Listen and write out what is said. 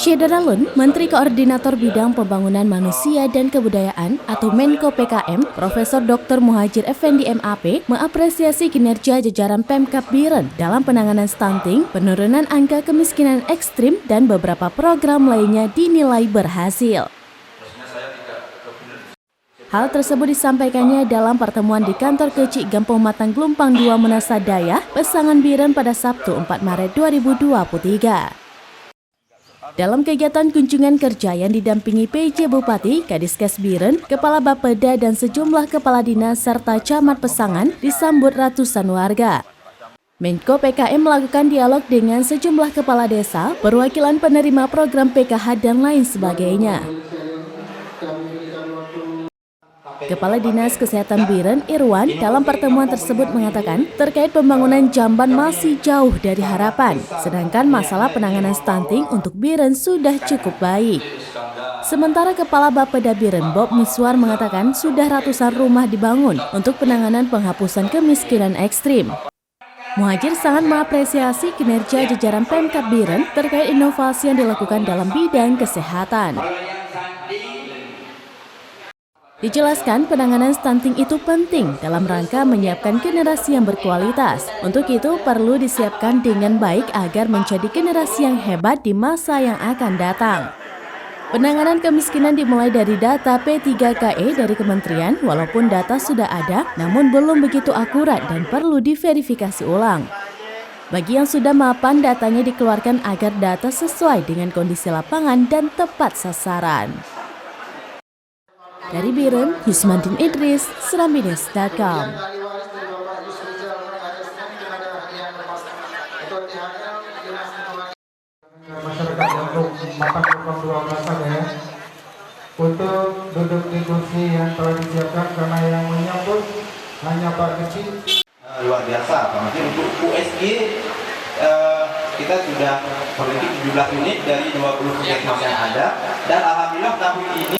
Syederalun, Menteri Koordinator Bidang Pembangunan Manusia dan Kebudayaan atau Menko PKM, Profesor Dr. Muhadjir Effendi MAP, mengapresiasi kinerja jajaran Pemkab Biren dalam penanganan stunting, penurunan angka kemiskinan ekstrim, dan beberapa program lainnya dinilai berhasil. Hal tersebut disampaikannya dalam pertemuan di kantor Kecik Gampong Matang Glumpang 2 Menasa Daya, Pesangan Biren pada Sabtu 4 Maret 2023. Dalam kegiatan kunjungan kerja yang didampingi PJ Bupati, Kadiskes Biren, Kepala Bapeda dan sejumlah kepala dinas serta camat Pesangan disambut ratusan warga. Menko PKM melakukan dialog dengan sejumlah kepala desa, perwakilan penerima program PKH dan lain sebagainya. Kepala Dinas Kesehatan Biren, Irwan, dalam pertemuan tersebut mengatakan terkait pembangunan jamban masih jauh dari harapan, sedangkan masalah penanganan stunting untuk Biren sudah cukup baik. Sementara Kepala Bapeda Biren, Bob Miswar, mengatakan sudah ratusan rumah dibangun untuk penanganan penghapusan kemiskinan ekstrim. Muhadjir sangat mengapresiasi kinerja jajaran Pemkab Biren terkait inovasi yang dilakukan dalam bidang kesehatan. Dijelaskan penanganan stunting itu penting dalam rangka menyiapkan generasi yang berkualitas. Untuk itu perlu disiapkan dengan baik agar menjadi generasi yang hebat di masa yang akan datang. Penanganan kemiskinan dimulai dari data P3KE dari kementerian, walaupun data sudah ada, namun belum begitu akurat dan perlu diverifikasi ulang. Bagi yang sudah mapan, datanya dikeluarkan agar data sesuai dengan kondisi lapangan dan tepat sasaran. Dari Biren, Yusmandin Idris, Serambides.com. Masyarakat Gampong Matang Glumpang 2 Menasa Daya untuk duduk di kursi yang telah disiapkan, karena yang menyambut hanya Pak Kecik. Luar biasa, apalagi untuk USG kita sudah memiliki 17 unit dari 20 puskesmas yang ada, dan alhamdulillah tahun ini